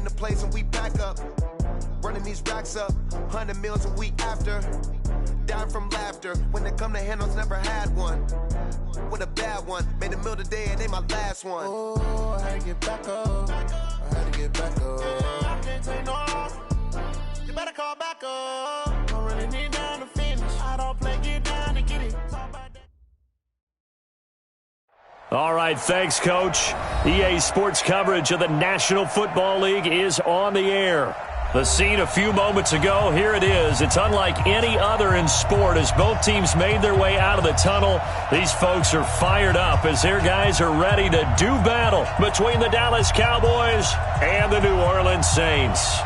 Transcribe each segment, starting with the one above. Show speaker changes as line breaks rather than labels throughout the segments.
in the place and we back up. Running these racks up, 100 meals a week after. Dying from laughter, when they come to handles, never had one. With a bad one, made a meal today and they my last one. Oh, I had to get back up, I had to get back up. I can't take no off, you better call back up. Don't really need down to finish, I don't play, get down to get it.
All right, thanks, Coach. EA Sports coverage of the National Football League is on the air. The scene a few moments ago, here it is. It's unlike any other in sport as both teams made their way out of the tunnel. These folks are fired up as their guys are ready to do battle between the Dallas Cowboys and the New Orleans Saints.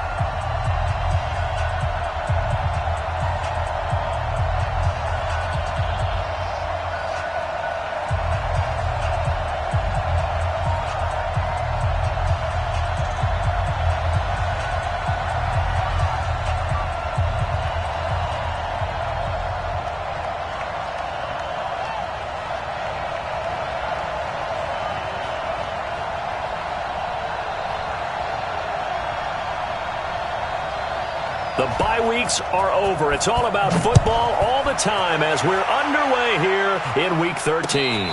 The bye weeks are over. It's all about football all the time as we're underway here in Week 13.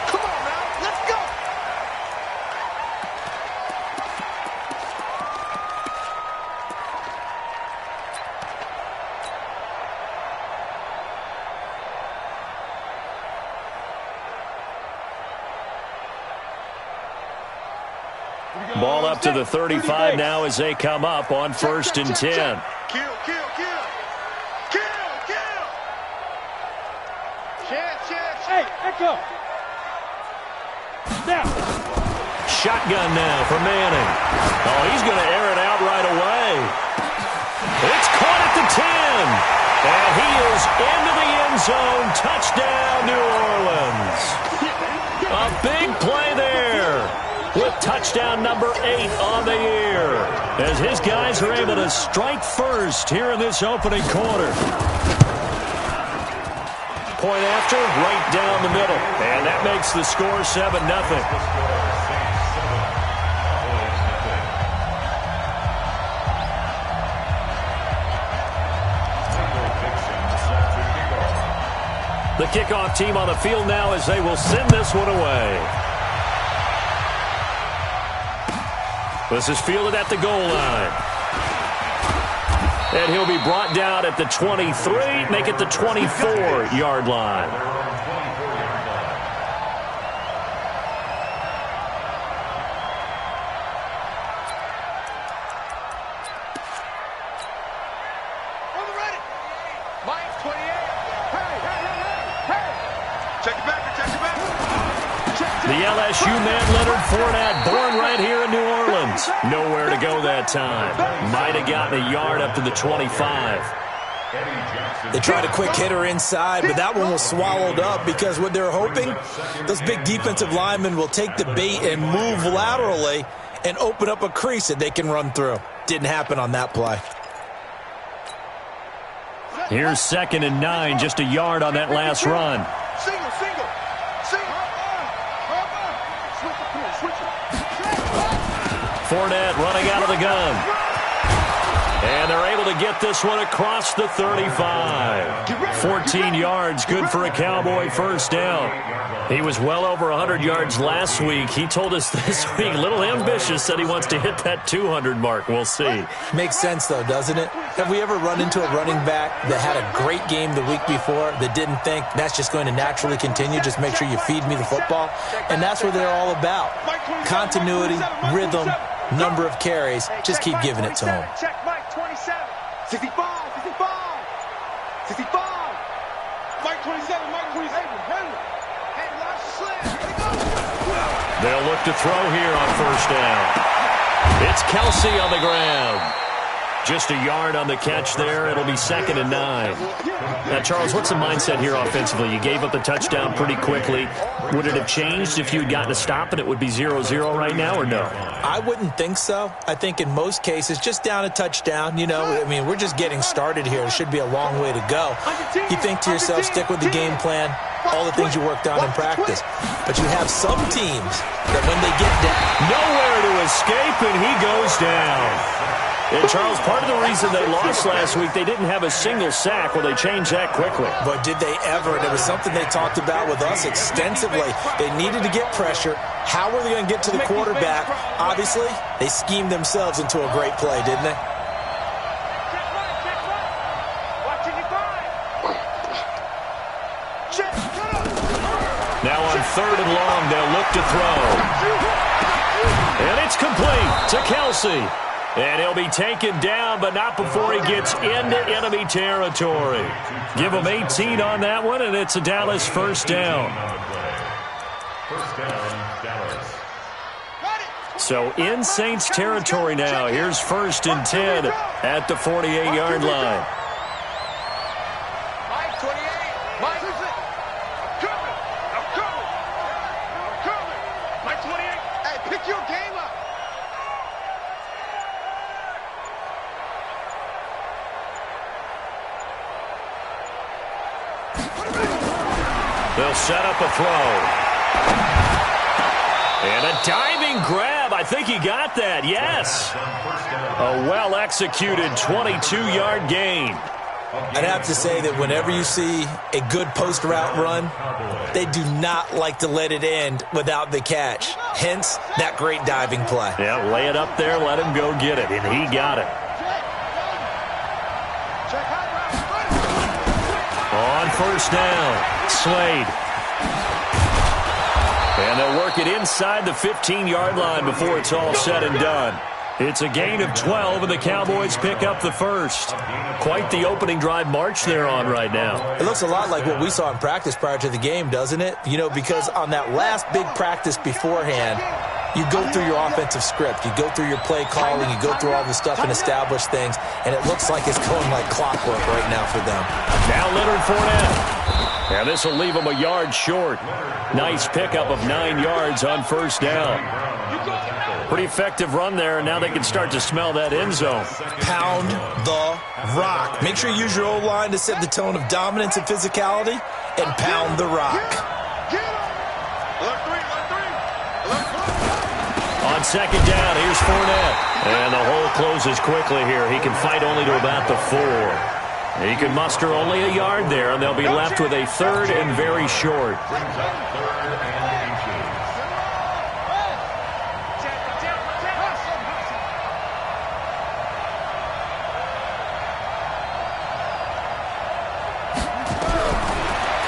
Come on now, let's go!
Ball up to the 35 now as they come up on 1st and 10.
Kill, kill, kill. Kill, kill. Chance.
Hey, echo. Now.
Shotgun now for Manning. Oh, he's going to air it out right away. It's caught at the 10. And he is into the end zone. Touchdown, New Orleans. A big play there. With touchdown number 8 on the year, as his guys are able to strike first here in this opening quarter. Point after, right down the middle, and that makes the score 7-0. The kickoff team on the field now as they will send this one away. This is fielded at the goal line. And he'll be brought down at the 23, make it the 24-yard line. The LSU man, Leonard Fournette, born right here in New Orleans. Nowhere to go that time. Might have gotten a yard up to the 25.
They tried a quick hitter inside, but that one was swallowed up because what they're hoping, those big defensive linemen will take the bait and move laterally and open up a crease that they can run through. Didn't happen on that play.
Here's 2nd and 9, just a yard on that last run.
Single.
Fournette running out of the gun. And they're able to get this one across the 35. 14 yards, good for a Cowboy first down. He was well over 100 yards last week. He told us this week, a little ambitious, said he wants to hit that 200 mark. We'll see.
Makes sense, though, doesn't it? Have we ever run into a running back that had a great game the week before that didn't think that's just going to naturally continue? Just make sure you feed me the football. And that's what they're all about. Continuity, rhythm, number of carries. Just keep giving it to them.
Check Mike 27. 65. Mike 27. Hey, watch the slam.
They'll look to throw here on first down. It's Kelsey on the ground. Just a yard on the catch there. It'll be 2nd and 9. Now, Charles, what's the mindset here offensively? You gave up the touchdown pretty quickly. Would it have changed if you had gotten a stop and it would be 0-0 right now, or no?
I wouldn't think so. I think in most cases, just down a touchdown, we're just getting started here. It should be a long way to go. You think to yourself, stick with the game plan, all the things you worked on in practice. But you have some teams that when they get down, no
and he goes down. And, Charles, part of the reason they lost last week, they didn't have a single sack. Well, they changed that quickly.
But did they ever? And it was something they talked about with us extensively. They needed to get pressure. How were they going to get to the quarterback? Obviously, they schemed themselves into a great play, didn't they?
Now on 3rd and long, they'll look to throw. And it's complete to Kelsey. And he'll be taken down, but not before he gets into enemy territory. Give him 18 on that one, and it's a Dallas first down. So in Saints territory now. Here's 1st and 10 at the 48-yard line.
Mike 28. Mike. I'm coming. Mike 28. Hey, pick your game up.
They'll set up a throw. And a diving grab. I think he got that. Yes. A well-executed 22-yard gain.
I'd have to say that whenever you see a good post route run, they do not like to let it end without the catch. Hence, that great diving play.
Yeah, lay it up there, let him go get it, and he got it. On 1st down, Slade. And they'll work it inside the 15-yard line before it's all said and done. It's a gain of 12, and the Cowboys pick up the first. Quite the opening drive march they're on right now.
It looks a lot like what we saw in practice prior to the game, doesn't it? You know, because on that last big practice beforehand, you go through your offensive script. You go through your play calling. You go through all the stuff and establish things, and it looks like it's going like clockwork right now for them.
Now Leonard Fournette. And this will leave him a yard short. Nice pickup of 9 yards on 1st down. Pretty effective run there, and now they can start to smell that end zone.
Pound the rock. Make sure you use your O-line to set the tone of dominance and physicality, and pound the rock.
On 2nd down, here's Fournette. And the hole closes quickly here. He can fight only to about the 4. He can muster only a yard there, and they'll be left with a 3rd and very short.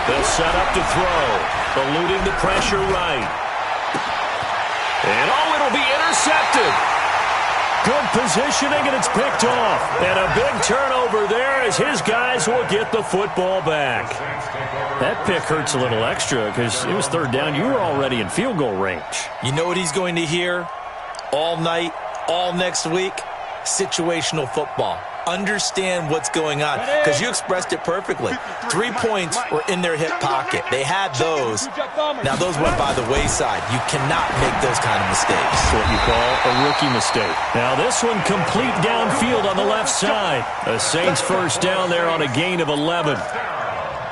They'll set up to throw, eluding the pressure right. And, oh, it'll be intercepted. Good positioning, and it's picked off. And a big turnover there as his guys will get the football back. That pick hurts a little extra because it was 3rd down. You were already in field goal range.
You know what he's going to hear all night, all next week? Situational football. Understand what's going on, because you expressed it perfectly. 3 points were in their hip pocket. They had those. Now, those went by the wayside. You cannot make those kind of mistakes.
That's what you call a rookie mistake. Now, this one complete downfield on the left side. A Saints first down there on a gain of 11.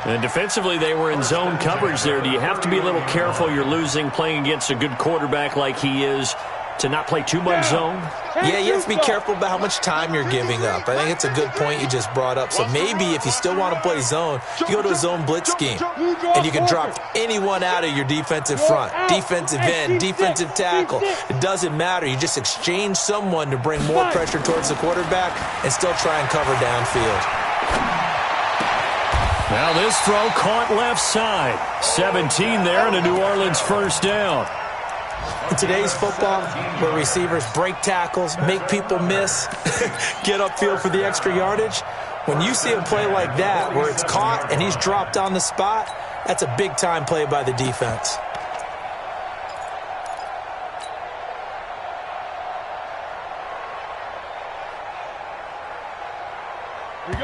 And defensively, they were in zone coverage there. Do you have to be a little careful? You're losing playing against a good quarterback like he is, to not play too much zone?
Yeah, you have to be careful about how much time you're giving up. I think it's a good point you just brought up. So maybe if you still want to play zone, you go to a zone blitz scheme, and you can drop anyone out of your defensive front, defensive end, defensive tackle. It doesn't matter. You just exchange someone to bring more pressure towards the quarterback and still try and cover downfield.
Now this throw caught left side. 17 there and a New Orleans first down.
In today's football, where receivers break tackles, make people miss, get upfield for the extra yardage, when you see a play like that where it's caught and he's dropped on the spot, that's a big-time play by the defense.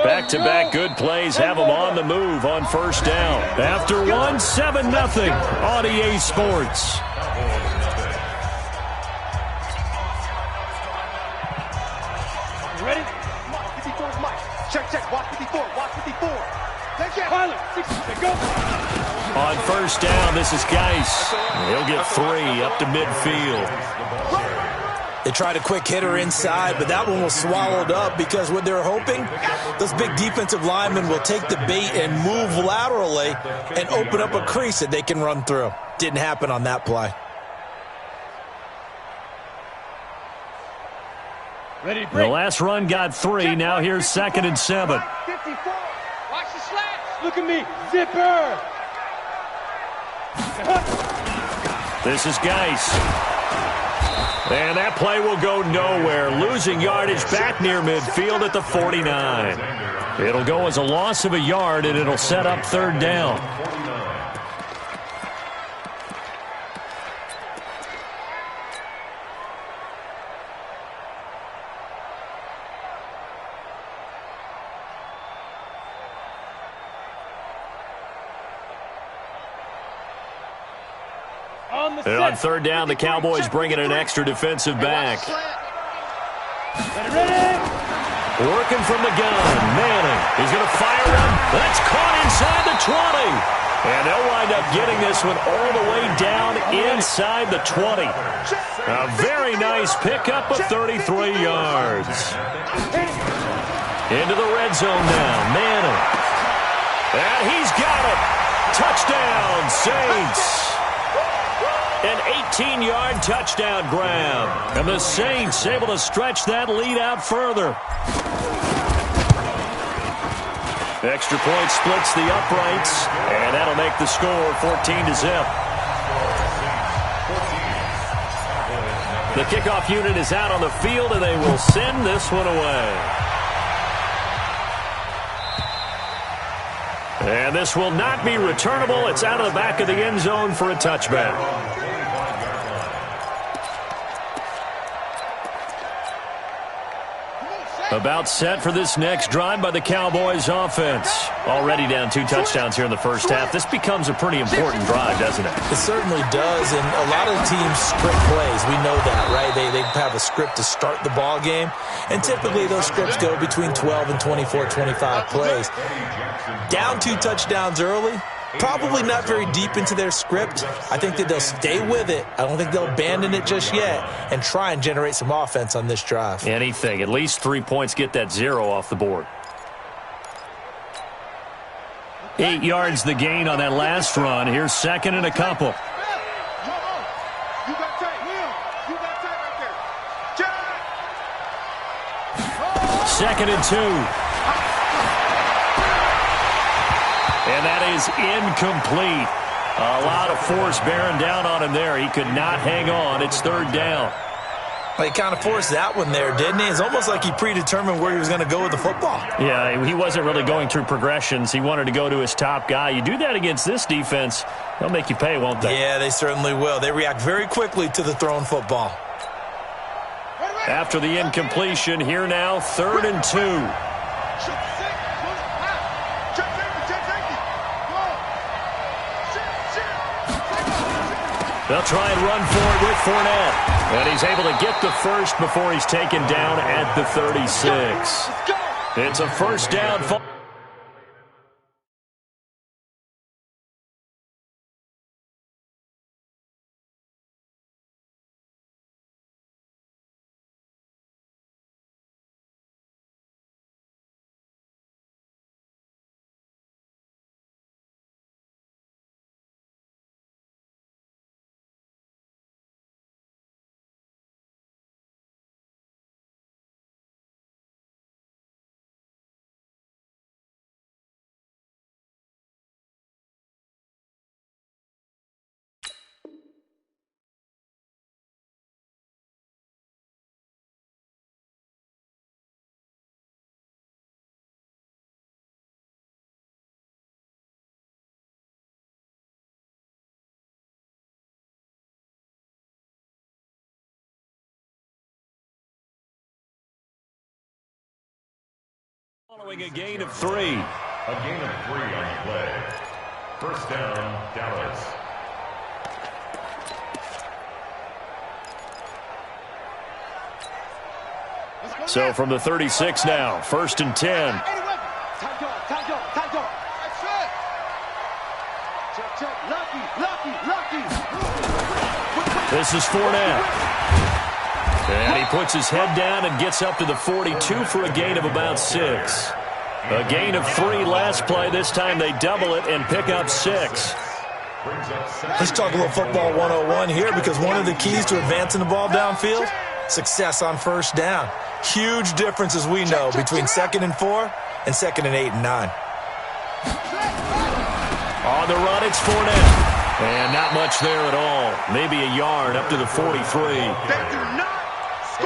Back-to-back good plays have them on the move on first down. After one, 7-0 on EA Sports.
Ready? Mike, 54 is Mike. Check. Watch 54. Watch 54. Take it. Pilot. 60. Go.
On first down, this is Geis. He'll get 3 up to midfield.
They tried a quick hitter inside, but that one was swallowed up because what they were hoping, those big defensive linemen will take the bait and move laterally and open up a crease that they can run through. Didn't happen on that play.
Ready,
The last run got 3. Now here's 2nd and 7.
54. Watch the slats. Look at me. Zipper.
This is Geis. And that play will go nowhere. Losing yardage back near midfield at the 49. It'll go as a loss of a yard, and it'll set up 3rd down. And on 3rd down, the Cowboys bring in an extra defensive back. Working from the gun, Manning. He's going to fire him. That's caught inside the 20. And they'll wind up getting this one all the way down inside the 20. A very nice pickup of 33 yards. Into the red zone now, Manning. And he's got it. Touchdown, Saints. An 18-yard touchdown grab. And the Saints able to stretch that lead out further. Extra point splits the uprights. And that'll make the score 14-0. The kickoff unit is out on the field, and they will send this one away. And this will not be returnable. It's out of the back of the end zone for a touchback. About set for this next drive by the Cowboys offense. Already down 2 touchdowns here in the first half. This becomes a pretty important drive, doesn't it?
It certainly does, and a lot of teams script plays. We know that, right? They have a script to start the ball game, and typically those scripts go between 12 and 24, 25 plays. Down 2 touchdowns early, probably not very deep into their script. I think that they'll stay with it. I don't think they'll abandon it just yet and try and generate some offense on this drive.
Anything. At least 3 points, get that 0 off the board. 8 yards the gain on that last run. Here's 2nd and a couple. 2nd and 2. And that is incomplete. A lot of force bearing down on him there. He could not hang on. It's 3rd down.
Well, he kind of forced that one there, didn't he? It's almost like he predetermined where he was going to go with the football.
Yeah, he wasn't really going through progressions. He wanted to go to his top guy. You do that against this defense, they'll make you pay, won't they?
Yeah, they certainly will. They react very quickly to the thrown football.
After the incompletion, here now, 3rd and 2. They'll try and run for it with Fournette. And he's able to get the first before he's taken down at the 36. It's a 1st down. Following a gain of 3.
A gain of 3 on the play. 1st down, Dallas.
So from the 36 now, 1st and 10. This is Fournette. And And he puts his head down and gets up to the 42 for a gain of about 6. A gain of 3 last play. This time they double it and pick up 6.
Let's talk a little football 101 here, because one of the keys to advancing the ball downfield, success on first down. Huge difference, as we know, between 2nd and 4 and 2nd and 8 and 9.
On the run, it's Fournette. And not much there at all. Maybe a yard up to the 43.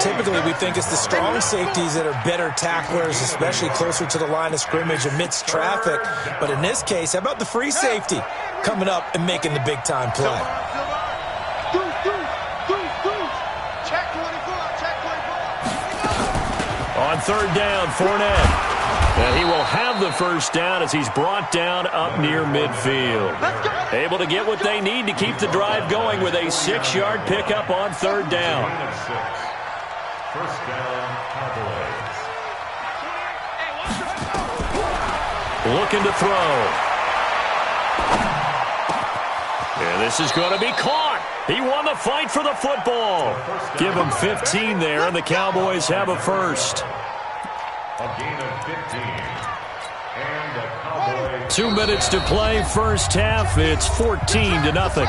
Typically, we think it's the strong safeties that are better tacklers, especially closer to the line of scrimmage amidst traffic. But in this case, how about the free safety coming up and making the big-time play?
On 3rd down, Fournette. And he will have the first down as he's brought down up near midfield. Able to get what they need to keep the drive going with a 6-yard pickup on 3rd down.
First down, Cowboys.
Looking to throw. And this is going to be caught. He won the fight for the football. Give him 15 there, and the Cowboys have a first.
A gain of 15. And the Cowboys.
2 minutes to play, first half. It's 14-0.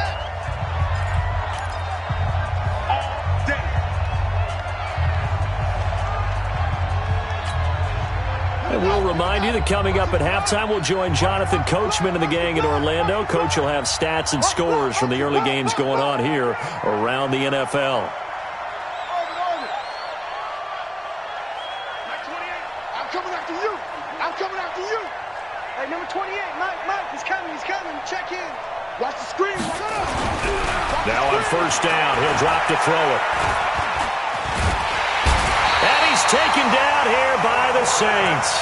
And we'll remind you that coming up at halftime, we'll join Jonathan Coachman and the gang in Orlando. Coach will have stats and scores from the early games going on here around the NFL.
I'm coming after you. I'm coming after you. Hey, number 28, Mike, he's coming. Check in. Watch the screen.
Now on first down, he'll drop to throw it. And he's taken down here by the Saints.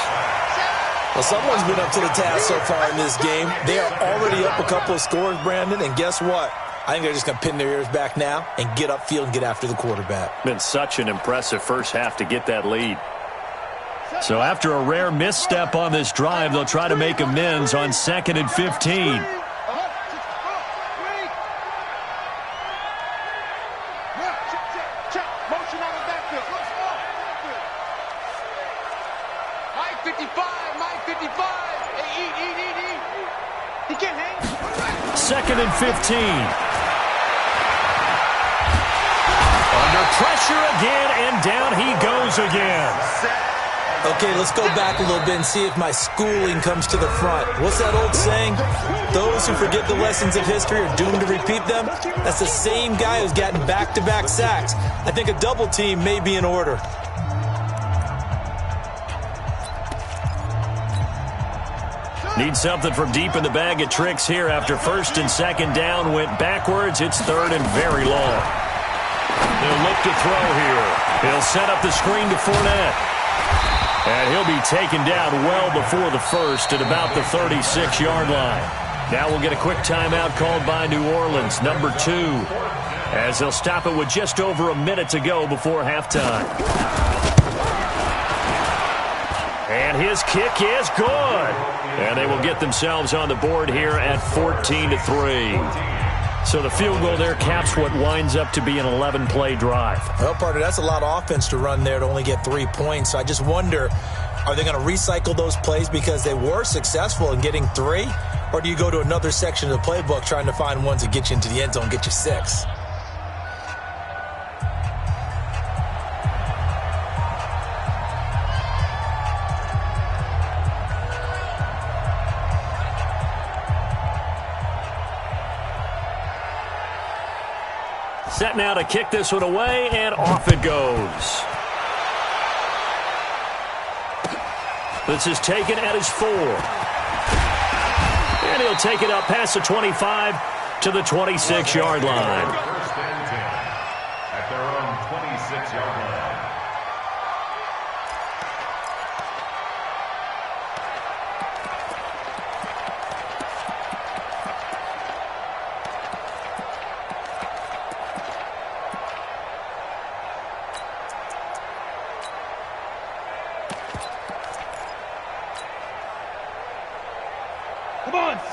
Well, someone's been up to the task so far in this game. They are already up a couple of scores, Brandon, and guess what? I think they're just going to pin their ears back now and get upfield and get after the quarterback.
Been such an impressive first half to get that lead. So after a rare misstep on this drive, they'll try to make amends on 2nd and 15. Second and 15. Under pressure again, and down he goes again.
Okay, let's go back a little bit and see if my schooling comes to the front. What's that old saying? Those who forget the lessons of history are doomed to repeat them. That's the same guy who's gotten back-to-back sacks. I think a double team may be in order.
Need something from deep in the bag of tricks here after 1st and 2nd down went backwards. It's 3rd and very long. They'll look to throw here. He'll set up the screen to Fournette. And he'll be taken down well before the first at about the 36-yard line. Now we'll get a quick timeout called by New Orleans, number 2, as they'll stop it with just over a minute to go before halftime. And his kick is good. And they will get themselves on the board here at 14-3. So the field goal there caps what winds up to be an 11-play drive.
Well, partner, that's a lot of offense to run there to only get 3 points. So I just wonder, are they going to recycle those plays because they were successful in getting 3? Or do you go to another section of the playbook trying to find ones that get you into the end zone, get you 6?
Set now to kick this one away, and off it goes. This is taken at his 4. And he'll take it up past the 25 to the 26-yard line.
First and 10 at their own 26-yard line.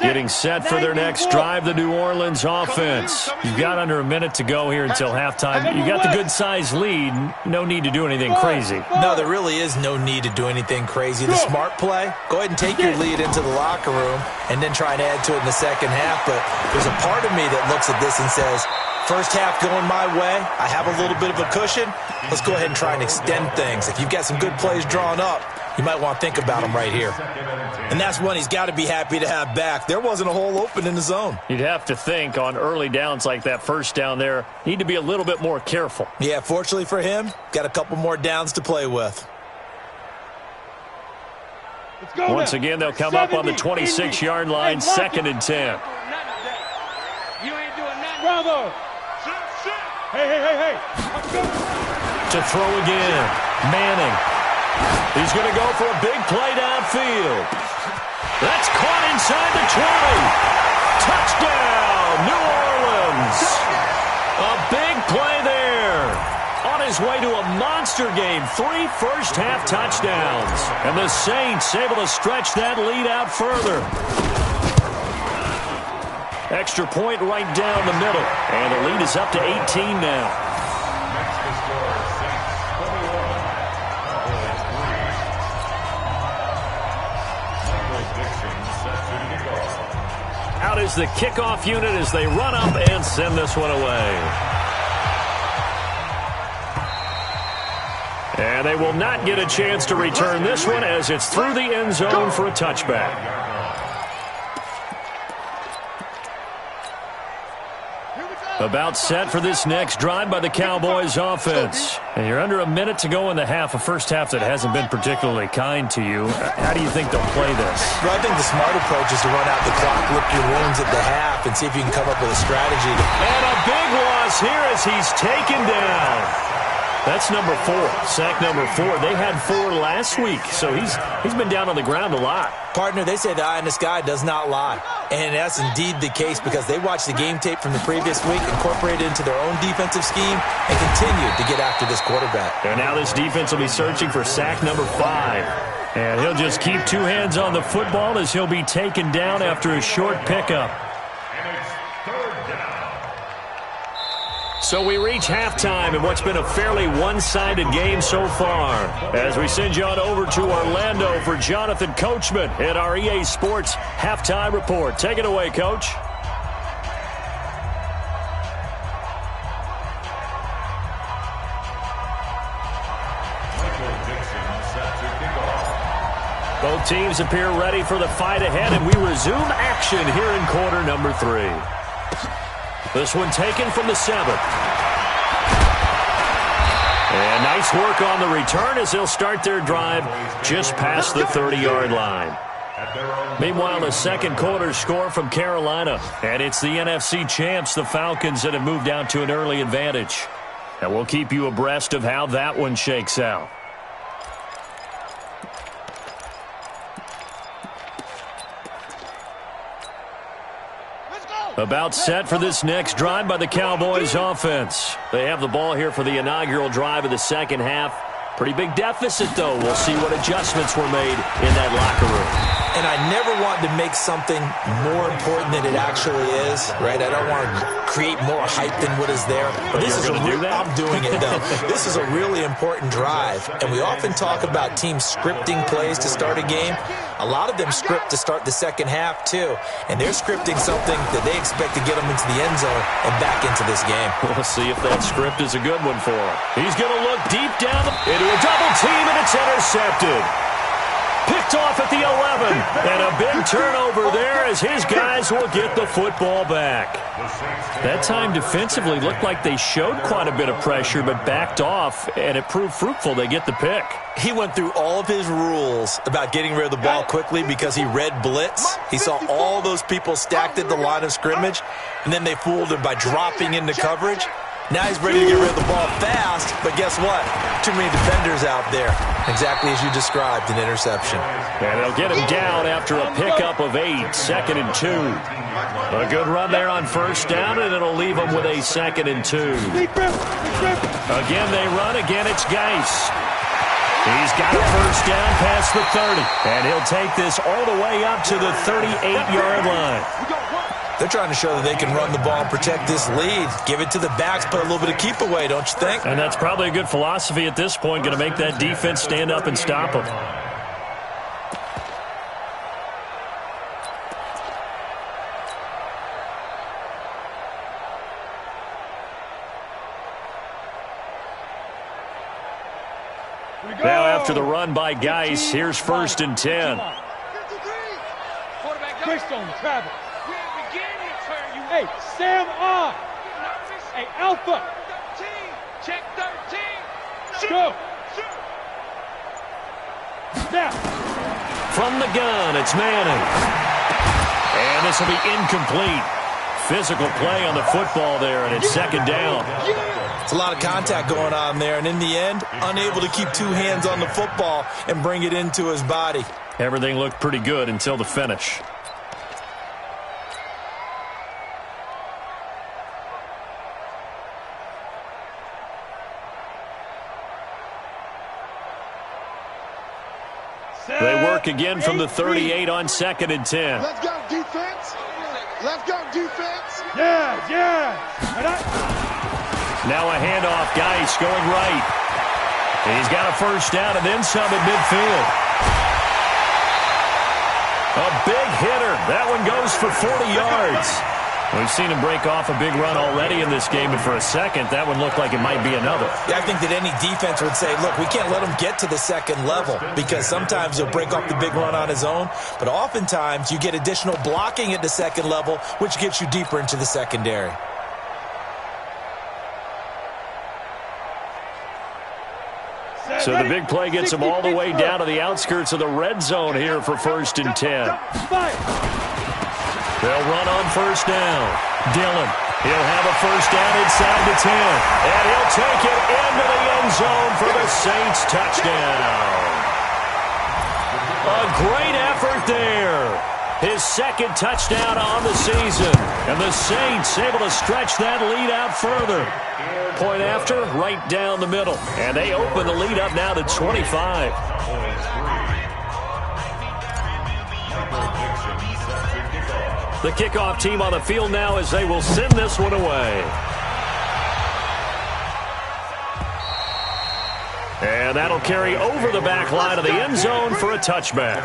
Getting set for their next drive, the New Orleans offense. You've got under a minute to go here until halftime. You got the good-sized lead. No need to do anything crazy.
No, there really is no need to do anything crazy. The smart play, go ahead and take your lead into the locker room and then try and add to it in the second half. But there's a part of me that looks at this and says, first half going my way, I have a little bit of a cushion. Let's go ahead and try and extend things. If you've got some good plays drawn up, you might want to think about them right here. And that's one he's got to be happy to have back. There wasn't a hole open in the zone.
You'd have to think on early downs like that first down there, need to be a little bit more careful.
Yeah, fortunately for him, got a couple more downs to play with.
Once again, they'll come up on the 26-yard line, 2nd and 10.
Bravo! Hey!
To throw again, Manning. He's going to go for a big play downfield. That's caught inside the 20. Touchdown, New Orleans. A big play there. On his way to a monster game, 3 first-half touchdowns. And the Saints able to stretch that lead out further. Extra point right down the middle. And the lead is up to 18 now. Out is the kickoff unit as they run up and send this one away. And they will not get a chance to return this one as it's through the end zone for a touchback. About set for this next drive by the Cowboys offense. And you're under a minute to go in the half, a first half that hasn't been particularly kind to you. How do you think they'll play this?
Well, I think the smart approach is to run out the clock, lick your wounds at the half, and see if you can come up with a strategy.
And a big loss here as he's taken down. That's number 4, sack number 4. They had 4 last week, so he's been down on the ground a lot.
Partner, they say the eye in the sky does not lie. And that's indeed the case because they watched the game tape from the previous week, incorporated it into their own defensive scheme, and continued to get after this quarterback.
And now this defense will be searching for sack number 5. And he'll just keep 2 hands on the football as he'll be taken down after a short pickup. So we reach halftime in what's been a fairly one-sided game so far. As we send you on over to Orlando for Jonathan Coachman at our EA Sports Halftime Report. Take it away, Coach. Both teams appear ready for the fight ahead, and we resume action here in quarter number 3. This one taken from the 7th. And nice work on the return as they'll start their drive just past the 30-yard line. Meanwhile, the second quarter score from Carolina. And it's the NFC champs, the Falcons, that have moved out to an early advantage. And we'll keep you abreast of how that one shakes out. About set for this next drive by the Cowboys offense. They have the ball here for the inaugural drive of the second half. Pretty big deficit, though. We'll see what adjustments were made in that locker room.
And I never want to make something more important than it actually is, right? I don't want to create more hype than what is there. But this is I'm doing it, though. This is a really important drive. And we often talk about teams scripting plays to start a game. A lot of them script to start the second half, too. And they're scripting something that they expect to get them into the end zone and back into this game.
We'll see if that script is a good one for him. He's going to look deep down into a double team, and it's intercepted. Picked off at the 11, and a big turnover there as his guys will get the football back. That time defensively looked like they showed quite a bit of pressure but backed off, and it proved fruitful. They get the pick.
He went through all of his rules about getting rid of the ball quickly because he read blitz. He saw all those people stacked at the line of scrimmage, and then they fooled him by dropping into coverage. Now he's ready to get rid of the ball fast, but guess what? Too many defenders out there. Exactly as you described, an interception.
And they'll get him down after a pickup of 8, 2nd and 2. A good run there on first down, and it'll leave them with a 2nd and 2. Again, they run. Again, it's Geis. He's got a first down past the 30. And he'll take this all the way up to the 38-yard line.
They're trying to show that they can run the ball and protect this lead. Give it to the backs, put a little bit of keep away, don't you think?
And that's probably a good philosophy at this point, going to make that defense stand up and stop them. Now after the run by Geis, here's 1st and 10.
Greystone, travel. Hey, Sam on. Hey, Alpha. 13. Check 13. Go. Snap.
From the gun, it's Manning. And this will be incomplete. Physical play on the football there, and it's 2nd down.
It's a lot of contact going on there, and in the end, unable to keep 2 hands on the football and bring it into his body.
Everything looked pretty good until the finish. They work again from the 38 on 2nd and 10.
Let's go, defense. Let's go, defense. Yeah.
Now a handoff. Geis going right. He's got a first down and then some at midfield. A big hitter. That one goes for 40 yards. We've seen him break off a big run already in this game, and for a second, that one looked like it might be another.
Yeah, I think that any defense would say, look, we can't let him get to the 2nd level, because sometimes he'll break off the big run on his own, but oftentimes you get additional blocking at the 2nd level, which gets you deeper into the secondary.
So the big play gets him all the way down to the outskirts of the red zone here for 1st and 10. They'll run on 1st down. Dillon, he'll have a first down inside the 10. And he'll take it into the end zone for the Saints touchdown. A great effort there. His 2nd touchdown on the season. And the Saints able to stretch that lead out further. Point after, right down the middle. And they open the lead up now to 25. The kickoff team on the field now as they will send this one away. And that'll carry over the back line of the end zone for a touchback.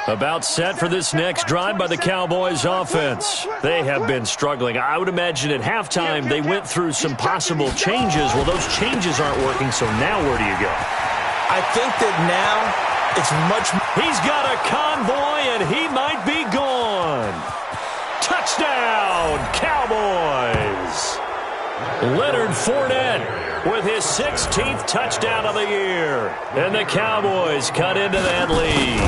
About set for this next drive by the Cowboys offense. They have been struggling. I would imagine at halftime they went through some possible changes. Well, those changes aren't working, so now where do you go?
I think that now it's much...
He's got a convoy, and he might be gone. Touchdown, Cowboys. Leonard Fournette with his 16th touchdown of the year. And the Cowboys cut into that lead.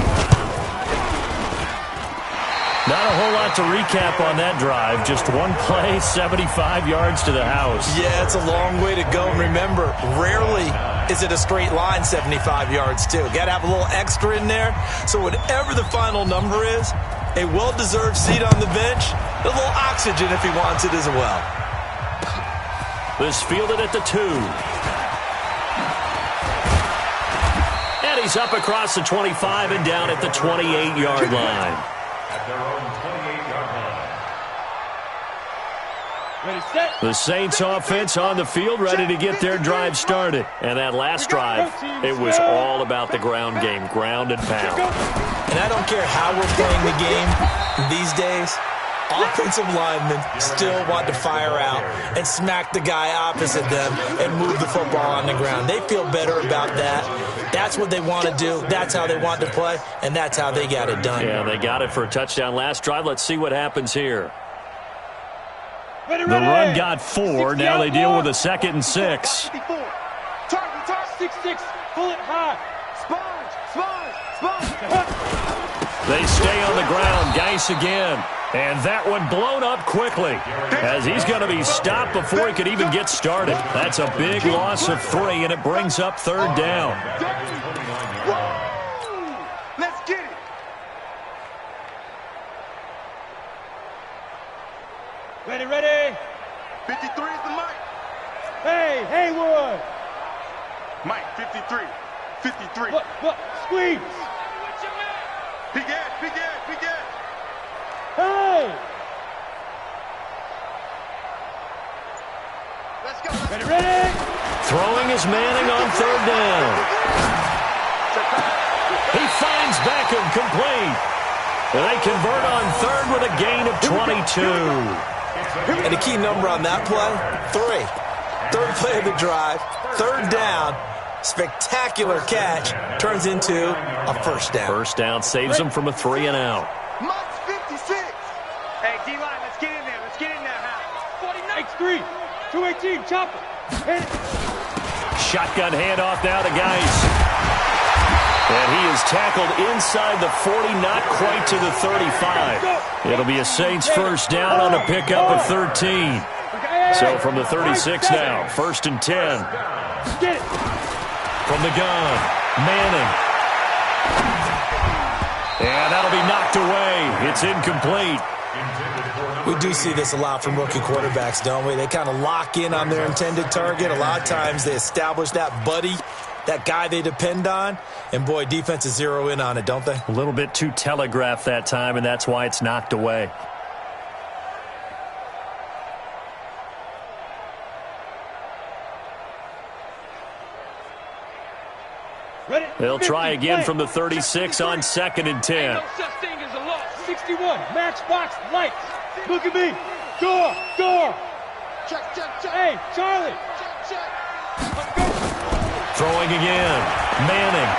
Not a whole lot to recap on that drive. Just one play, 75 yards to the house.
Yeah, it's a long way to go. And remember, rarely is it a straight line 75 yards, too. Got to have a little extra in there. So whatever the final number is, a well-deserved seat on the bench, a little oxygen if he wants it as well.
This fielded at the 2. And he's up across the 25 and down at the 28-yard line.
Their own 28-yard line.
Ready, set.
The Saints offense on the field ready to get their drive started. And that last drive, it was all about the ground game, ground and pound.
And I don't care how we're playing the game these days, offensive linemen still want to fire out and smack the guy opposite them and move the football on the ground. They feel better about that. That's what they want to do. That's how they want to play, and that's how they got it done.
Yeah, they got it for a touchdown last drive. Let's see what happens here. The run got 4. Now they deal with a 2nd and 6.
Target, 6-6. Pull it high. Sponge.
They stay on the ground. Geis again. And that one blown up quickly as he's going to be stopped before he could even get started. That's a big loss of 3, and it brings up 3rd down.
Let's get it. Ready. 53 is the mic. Hey, Haywood. Mike, 53. 53. Look, squeeze. Big edge. Hey! Let's go. Ready?
Throwing is Manning on 3rd down. He finds Beckham complete. They convert on 3rd with a gain of 22.
And the key number on that play, 3. 3rd play of the drive, 3rd down. Spectacular catch turns into a 1st down.
1st down saves them from a 3 and out.
Mike's 56. Hey, D-line, let's get in there. Let's get in there, Hal. 49. X3. 218, chopper. Hit it.
Shotgun handoff now to Geis. And he is tackled inside the 40, not quite to the 35. It'll be a Saints 1st down on a pickup of 13. So from the 36 now, 1st and 10.
Get it.
From the gun, Manning. And that'll be knocked away. It's incomplete.
We do see this a lot from rookie quarterbacks, don't we? They kind of lock in on their intended target. A lot of times they establish that buddy, that guy they depend on. And, boy, defenses zero in on it, don't they?
A little bit too telegraphed that time, and that's why it's knocked away. They'll try again from the 36 on 2nd and 10.
No such thing as a loss. 61, matchbox, lights. Look at me. Door. Check. Hey, Charlie. Check. Let's go.
Throwing again. Manning.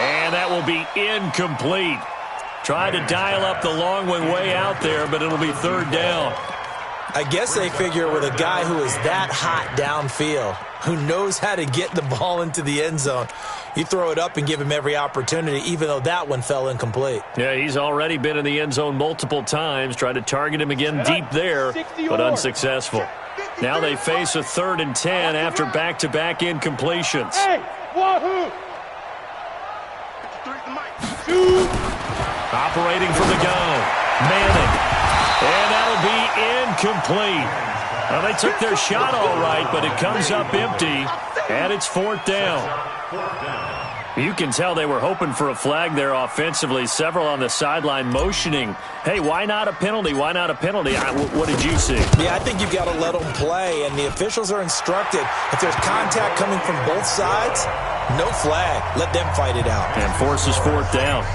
And that will be incomplete. Tried to dial up the long one way out there, but it'll be 3rd down.
I guess they figure with a guy who is that hot downfield, who knows how to get the ball into the end zone, you throw it up and give him every opportunity, even though that one fell incomplete.
Yeah, he's already been in the end zone multiple times, tried to target him again deep there, but unsuccessful. Now they face a 3rd and 10 after back-to-back incompletions.
Hey, wahoo!
Operating from the gun, Manning. And that'll be incomplete. Well, they took their shot all right, but it comes up empty, and it's 4th down. You can tell they were hoping for a flag there offensively. Several on the sideline motioning, hey, why not a penalty? Why not a penalty? What did you see?
Yeah, I think you've got to let them play, and the officials are instructed, if there's contact coming from both sides, no flag. Let them fight it out.
And forces 4th down.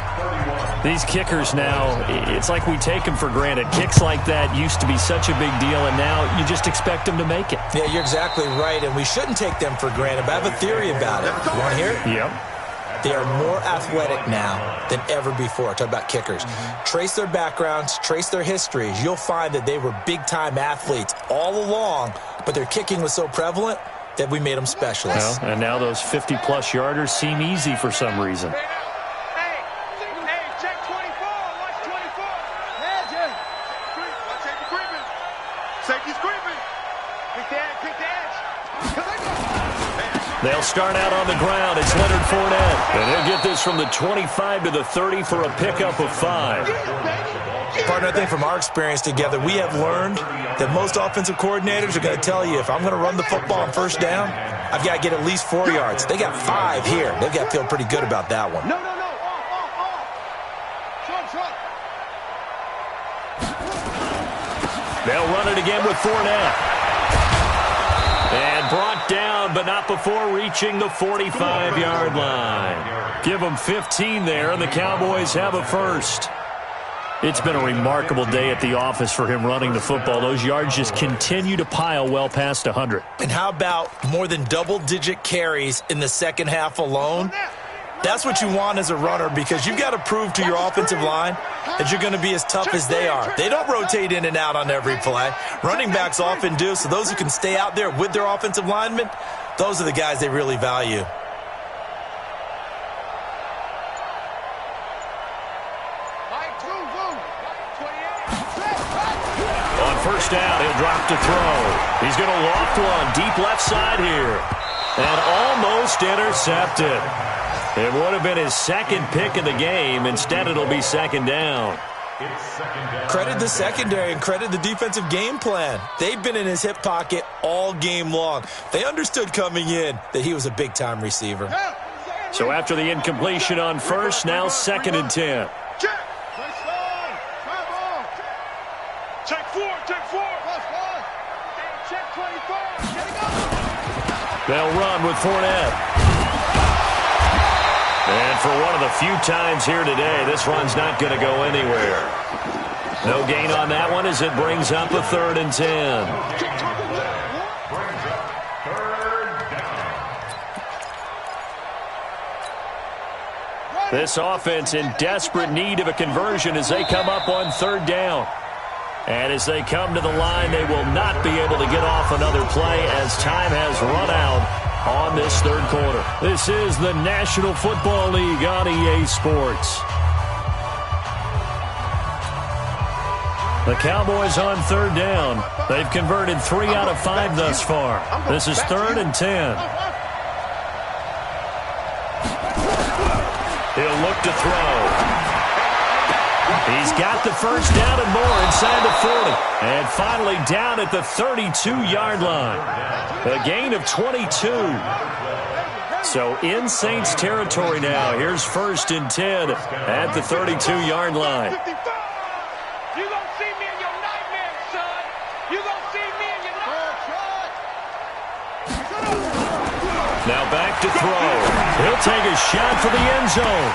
These kickers now, it's like we take them for granted. Kicks like that used to be such a big deal, and now you just expect them to make it.
Yeah, you're exactly right, and we shouldn't take them for granted, but I have a theory about it. You want to hear it?
Yep.
They are more athletic now than ever before. Talk about kickers. Trace their backgrounds, trace their histories. You'll find that they were big-time athletes all along, but their kicking was so prevalent that we made them specialists.
Well, and now those 50-plus yarders seem easy for some reason. They'll start out on the ground. It's Leonard Fournette. And he'll get this from the 25 to the 30 for a pickup of 5.
Partner, I think from our experience together, we have learned that most offensive coordinators are going to tell you, if I'm going to run the football on 1st down, I've got to get at least 4 yards. They got 5 here. They've got to feel pretty good about that one.
No.
They'll run it again with Fournette. And brought down, but not before reaching the 45-yard line. Give them 15 there, and the Cowboys have a 1st. It's been a remarkable day at the office for him running the football. Those yards just continue to pile well past 100.
And how about more than double-digit carries in the second half alone? That's what you want as a runner, because you've got to prove to your offensive line that you're going to be as tough as they are. They don't rotate in and out on every play. Running backs often do, so those who can stay out there with their offensive linemen, those are the guys they really value.
up to throw. He's going to loft one deep left side here. And almost intercepted. It would have been his second pick of the game. Instead, it'll be second down.
Credit the secondary and credit the defensive game plan. They've been in his hip pocket all game long. They understood coming in that he was a big-time receiver.
So after the incompletion on first, now 2nd and 10.
Check 4. Check 24.
They'll run with Fournette. And for one of the few times here today, this run's not going to go anywhere. No gain on that one as it brings up a 3rd and 10. This offense in desperate need of a conversion as they come up on 3rd down. And as they come to the line, they will not be able to get off another play as time has run out on this 3rd quarter. This is the National Football League on EA Sports. The Cowboys on 3rd down. They've converted 3 out of 5 thus far. This is 3rd and 10. He'll look to throw. He's got the first down and more inside the 40. And finally down at the 32-yard line. A gain of 22. So in Saints territory now. Here's 1st and 10 at the 32-yard line.
You gonna see me in your nightmares, son. You gonna see me in your nightmares.
Now back to throw. He'll take a shot for the end zone.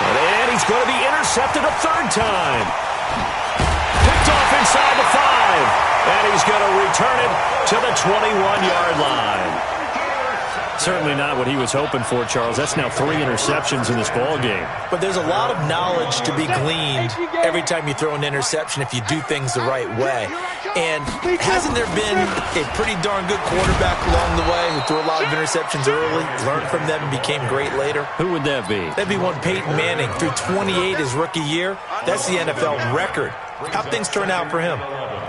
And he's going to be intercepted a 3rd time. Picked off inside the 5. And he's going to return it to the 21-yard line. Certainly not what he was hoping for, Charles. That's now 3 interceptions in this ball game.
But there's a lot of knowledge to be gleaned every time you throw an interception if you do things the right way. And hasn't there been a pretty darn good quarterback along the way who threw a lot of interceptions early, learned from them, and became great later?
Who would that be?
That'd be one Peyton Manning. Threw 28 his rookie year. That's the NFL record. How'd things turn out for him?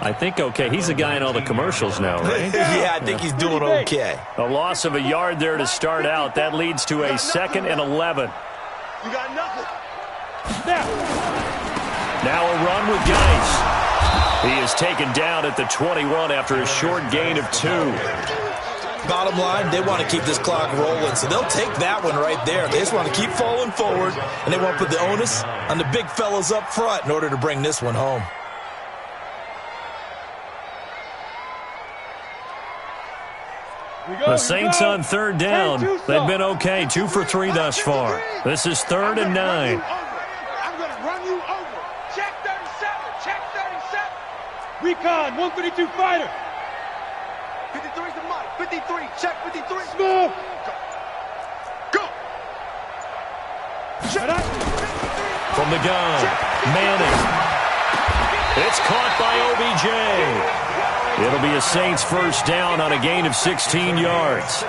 I think okay. He's the guy in all the commercials now, right?
Yeah, I think he's doing okay.
A loss of a yard there to start out. That leads to a 2nd and 11.
You got nothing.
Now a run with Geis. He is taken down at the 21 after a short gain of 2.
Bottom line, they want to keep this clock rolling, so they'll take that one right there. They just want to keep falling forward, and they want to put the onus on the big fellas up front in order to bring this one home.
The Saints on 3rd down. They've been okay. 2 for 3 thus far. This is 3rd and 9.
I'm going to run you over. Check 37. Check 37. Recon, 152 fighter. 53's the mic. 53. Check 53. Smooth. Go. Check.
From the gun, Manning. It's caught by OBJ. It'll be a Saints 1st down on a gain of 16 yards.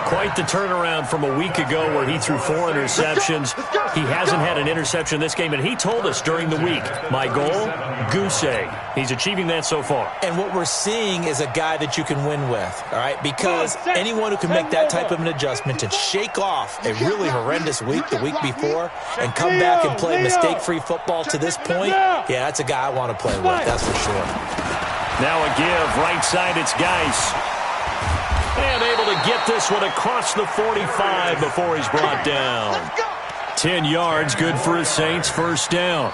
Quite the turnaround from a week ago where he threw 4 interceptions. He hasn't had an interception this game, and he told us during the week, my goal, goose egg. He's achieving that so far.
And what we're seeing is a guy that you can win with, all right? Because anyone who can make that type of an adjustment and shake off a really horrendous week the week before and come back and play mistake-free football to this point, yeah, that's a guy I want to play with, that's for sure.
Now a give, right side, it's Geis. And able to get this one across the 45 before he's brought down. 10 yards, good for a Saints 1st down.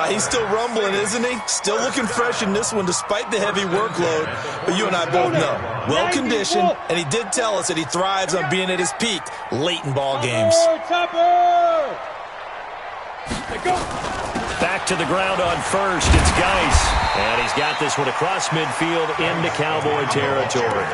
He's still rumbling, isn't he? Still looking fresh in this one despite the heavy workload. But you and I both know, well-conditioned, and he did tell us that he thrives on being at his peak late in ball games.
Back to the ground on 1st, it's Geis. And he's got this one across midfield into Cowboy territory.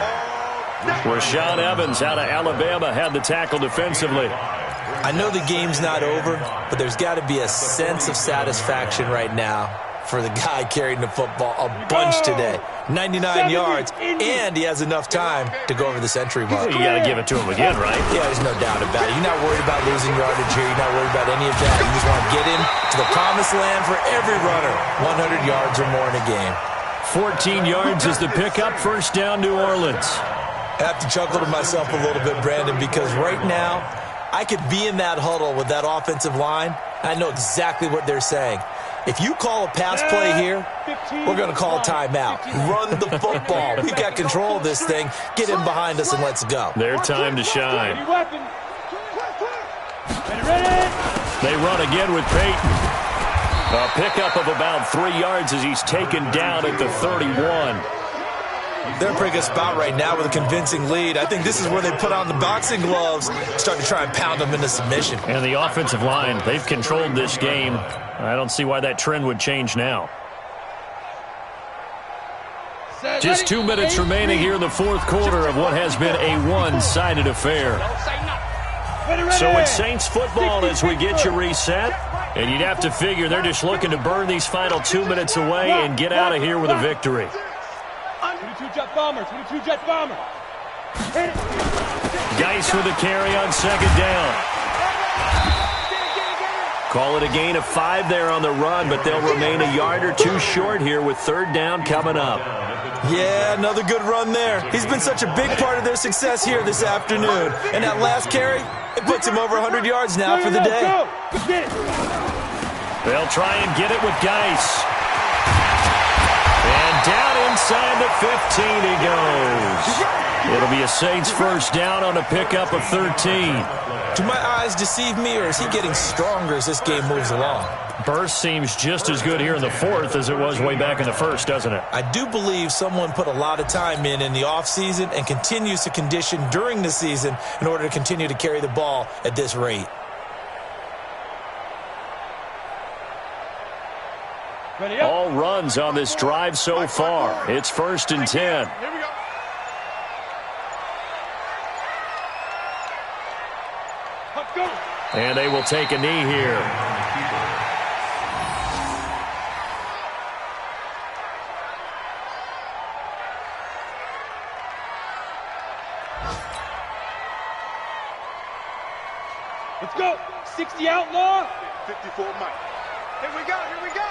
Rashaan Evans out of Alabama had the tackle defensively.
I know the game's not over, but there's got to be a sense of satisfaction right now for the guy carrying the football a bunch today. 99 yards, and he has enough time to go over the century mark.
You got to give it to him again, right?
Yeah, there's no doubt about it. You're not worried about losing yardage here. You're not worried about any of that. You just want to get him to the promised land for every runner, 100 yards or more in a game.
14 yards is the pickup. First down, New Orleans.
I have to chuckle to myself a little bit, Brandon, because right now I could be in that huddle with that offensive line. I know exactly what they're saying. If you call a pass play here, we're going to call a timeout. Run the football. We've got control of this thing. Get in behind us and let's go.
Their time to shine. They run again with Peyton. A pickup of about 3 yards as he's taken down at the 31.
They're in a pretty good spot right now with a convincing lead. I think this is where they put on the boxing gloves, start to try and pound them into submission.
And the offensive line, they've controlled this game. I don't see why that trend would change now. Just 2 minutes remaining here in the fourth quarter of what has been a one-sided affair. So it's Saints football as we get you reset. And you'd have to figure they're just looking to burn these final 2 minutes away and get out of here with a victory.
22-jet bomber, 22-jet bomber.
Geis with a carry on second down. Call it a gain of 5 there on the run, but they'll remain a yard or 2 short here with third down coming up.
Yeah, another good run there. He's been such a big part of their success here this afternoon. And that last carry, it puts him over 100 yards now for the day.
They'll try and get it with Geis. And down inside the 15 he goes. It'll be a Saints first down on a pickup of 13.
Do my eyes deceive me, or is he getting stronger as this game moves along?
Burst seems just as good here in the fourth as it was way back in the first, doesn't it?
I do believe someone put a lot of time in the offseason and continues to condition during the season in order to continue to carry the ball at this rate.
All runs on this drive so far. It's first and 10.
Here we go. Let's go.
And they will take a knee here.
Let's go. 60 outlaw. 54 Mike. Here we go. Here we go.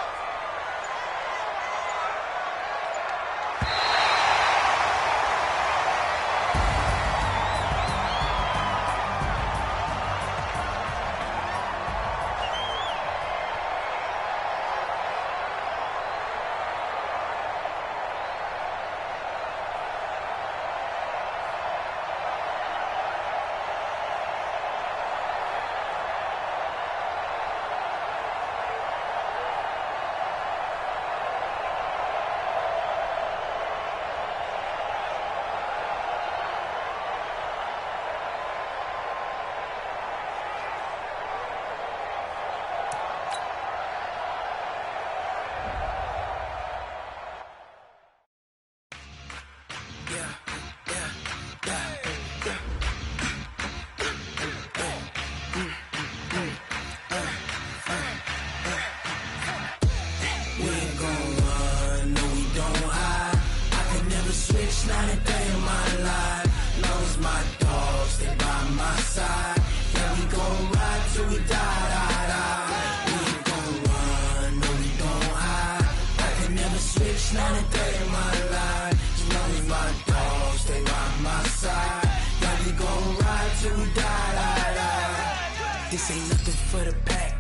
This ain't nothing for the pack.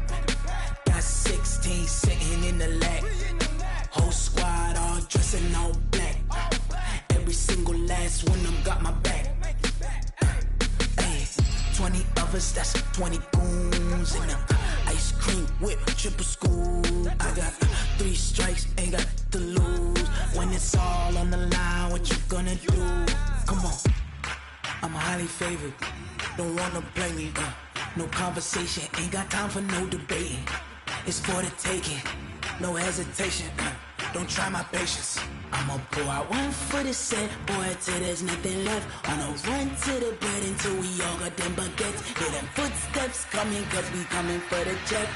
Got 16 sitting in the lap. Whole squad all dressing all black. Every single last one of them got my back. Hey, 20 of us, that's 20 goons in them. Ice cream whip, triple school. I got 3 strikes, ain't got to lose. When it's all on the line, what you gonna do? Come on, I'm highly favored. Don't wanna play me, no conversation, ain't got time for no debating. It's for the taking, no hesitation. Don't try my patience. I'ma pour out one for the set, boy, till there's nothing left. On a run to the bread until we all got them baguettes. Hear them footsteps coming, cause we coming for the check.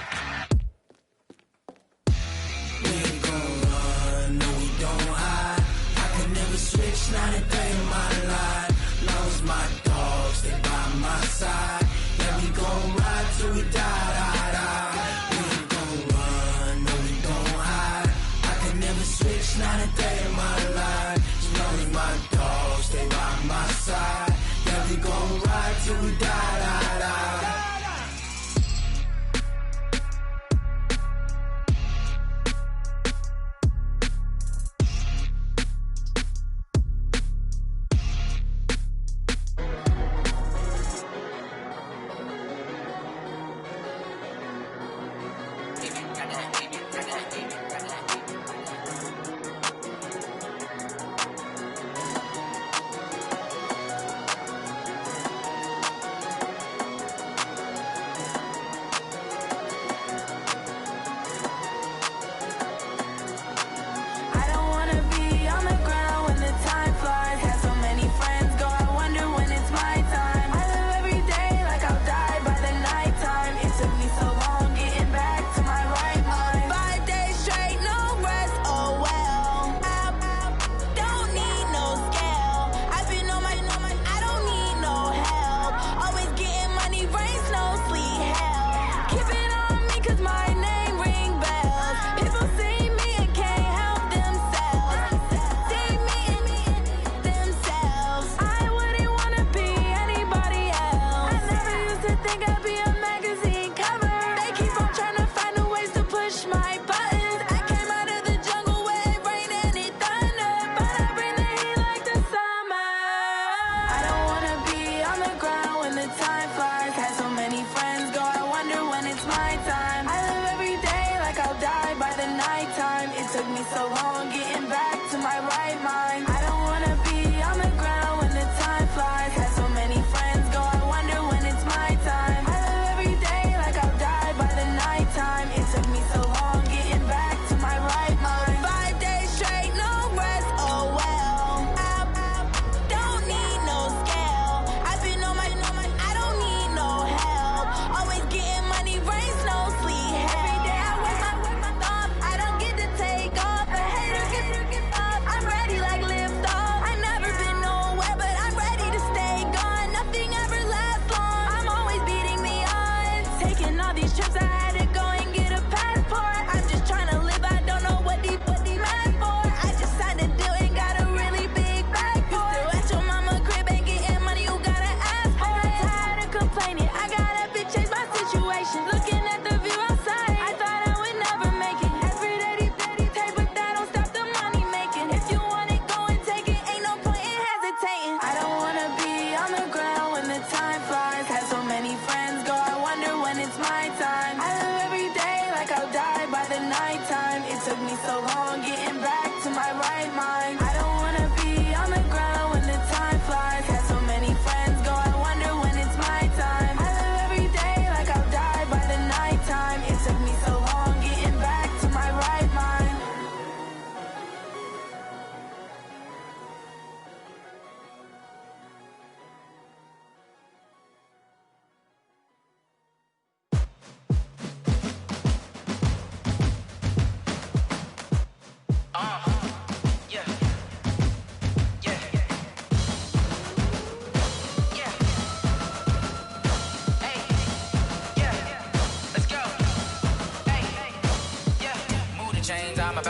We ain't gon' run, no we don't hide. I can never switch, not a day in my life. Long as my dogs stay by my side. Yeah, we gon' ride till we die. We ain't gon' run, no we don't hide. I can never switch, not a day in my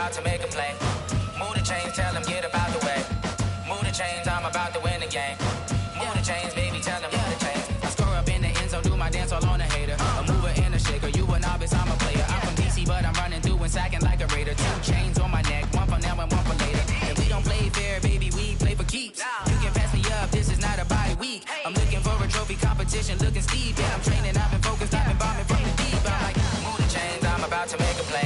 about to make a play. Move the chains, tell them get up out the way. Move the chains, I'm about to win the game. Move the chains, baby, tell them move the chains. I score up in the end zone, do my dance all on a hater. A mover and a shaker, you a novice, I'm a player. I'm from DC, but I'm running through and sacking like a raider. 2 chains on my neck, one for now and one for later. And we don't play fair, baby, we play for keeps. You can pass me up, this is not a bye week. I'm looking for a trophy competition, looking steep. Yeah, I'm training, I've been focused, I've been bombing from the deep. I'm like, move the chains, I'm about to make a play.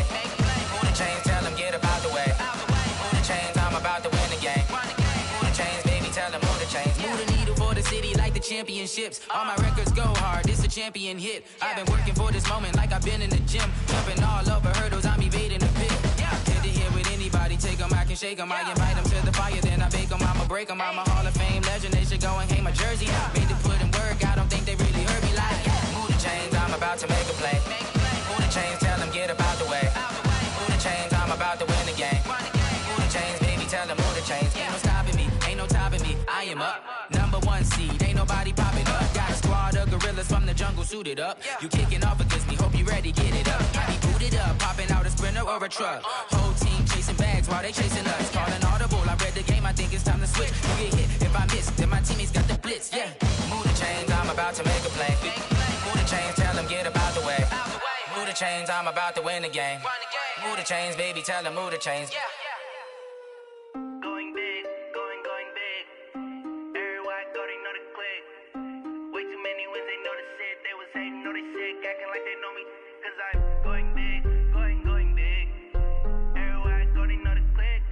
Move the chains, tell them get up out the way. Move the chains, I'm about to win the game. Move the chains, baby, tell them move the chains. Move the needle for the city like the championships. All my records go hard, this a champion hit. I've been working for this moment like I've been in the gym. Jumping all over hurdles, I'm evading the pit. Head to head with anybody, take them, I can shake them. I invite them to the fire, then I bake them, I'ma break them. I'm a Hall of Fame legend, they should go and hang my jersey. Made to put in work, I don't think they really heard me like. Move the chains, I'm about to make a play. Move the chains, tell them get up out the way. Move the chains, I'm about to win the game. Move the chains, baby, tell them move the chains. Ain't no stopping me, ain't no topping me, I am up. Number 1 seed, ain't nobody popping up. Got a squad of gorillas from the jungle suited up. You kicking off against me, hope you ready, get it up. I be booted up, popping out a sprinter or a truck. Whole team chasing bags while they chasing us. Calling audible, I read the game, I think it's time to switch. You get hit, if I miss, then my teammates got the blitz, yeah. Move the chains, I'm about to make a play. Move the chains, tell them get up out the way. Move the chains, I'm about to win the game. Move the chains, baby, tell them move the chains.
Going big, going big. Everywhere I go, they know the click. Way too many wins, they know the shit. They was hating, know they sick, acting like they know me. Cause I'm going big, going big. Everywhere I go, they know the click.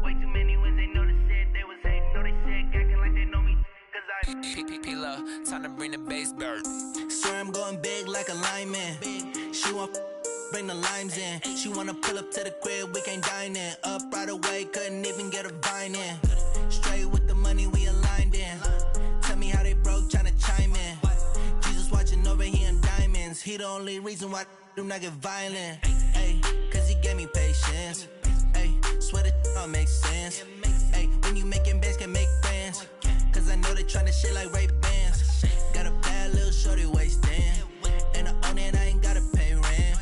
Way too many wins, they know the shit. They was hating, know they sick, acting like they know me. Cause I'm
P-P-P-Lo, time to bring the bass bird.
swear I'm going big like a lineman. She want bring the limes in. She wanna pull up to the crib, we can't dine in. Up right away, couldn't even get a vine in. Straight with the money, we aligned in. Tell me how they broke, tryna chime in. Jesus watching over here in diamonds. He the only reason why I do not get violent. Ay, cause he gave me patience. Ay, swear that all makes sense. Ay, when you making bands, can make friends. Cause I know they tryna shit like Ray-Bans. Got a bad little shorty wasting. And I own it, I ain't gotta pay rent.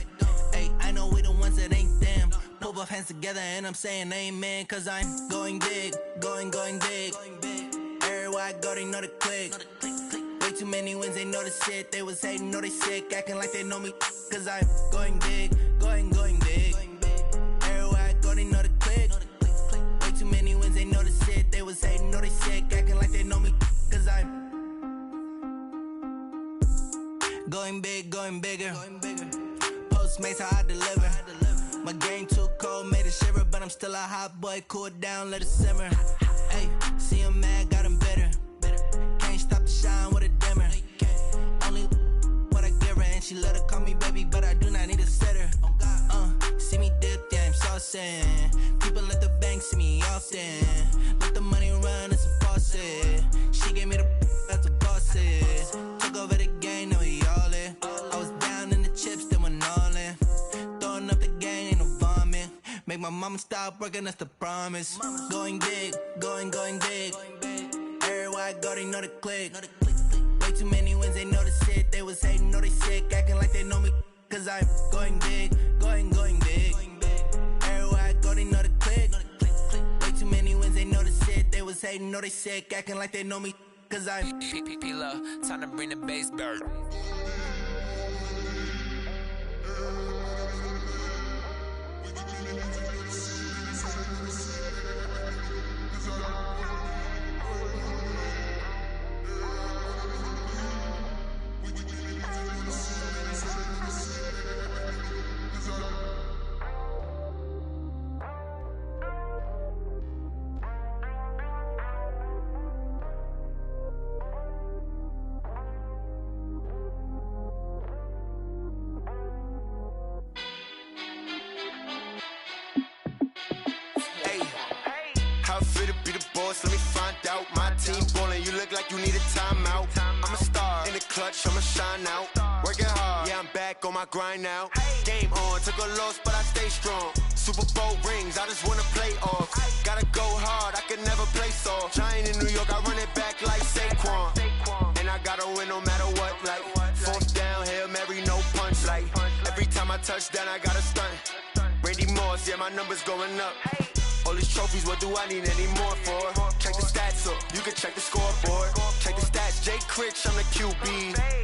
Ay, I know we the ones that ain't them. Pull both hands together and I'm saying amen. Cause I'm going big, going big. Everywhere I go, they know the click. Way too many wins, they know the shit. They was hating, know they sick, acting like they know me. Cause I'm going big, going big. Everywhere I go, they know the click. Way too many wins, they know the shit. They was hating, know they sick, acting like they know me. Cause I'm going big, going bigger. Postmates, how I deliver. My game too cold, made it shiver. But I'm still a hot boy, cool it down, let it simmer. Hey, see him mad, got him bitter. Can't stop the shine with a dimmer. Only what I give her, and she let her call me baby, but I do not need a sitter. See me dip, yeah, I'm saucing. People at the bank see me often. Let the money run, it's a faucet. She gave me the that's a bosses. Took over the game, now we all in. I was down in the chips, then went all in. Throwing up the gang, ain't no vomit. Make my mama stop working, that's the promise. Going big, going big. Everywhere I go, they know the click. Way too many wins, they know the shit. They was hating, know they sick, acting like they know me. Cause I'm going big, going big. Everywhere I go, they know the click. Way too many wins, they know the shit. They was hating, know they sick, acting like they know me. Cause I'm
P-P-P-Lo, time to bring the bass bird.
Let me find out. My team ballin', you look like you need a timeout. I'm a star in the clutch, I'ma shine out. Working hard, yeah, I'm back on my grind now. Game on, took a loss, but I stay strong. Super Bowl rings, I just wanna play off. Gotta go hard, I can never play soft. Giant in New York, I run it back like Saquon. And I gotta win no matter what, like fourth down, Hail Mary, no punch. Like every time I touch down, I gotta stunt. Randy Moss, yeah, my number's going up. All these trophies, what do I need any more for? Check the stats up, you can check the scoreboard. Check the stats, Jay Critch, I'm the QB.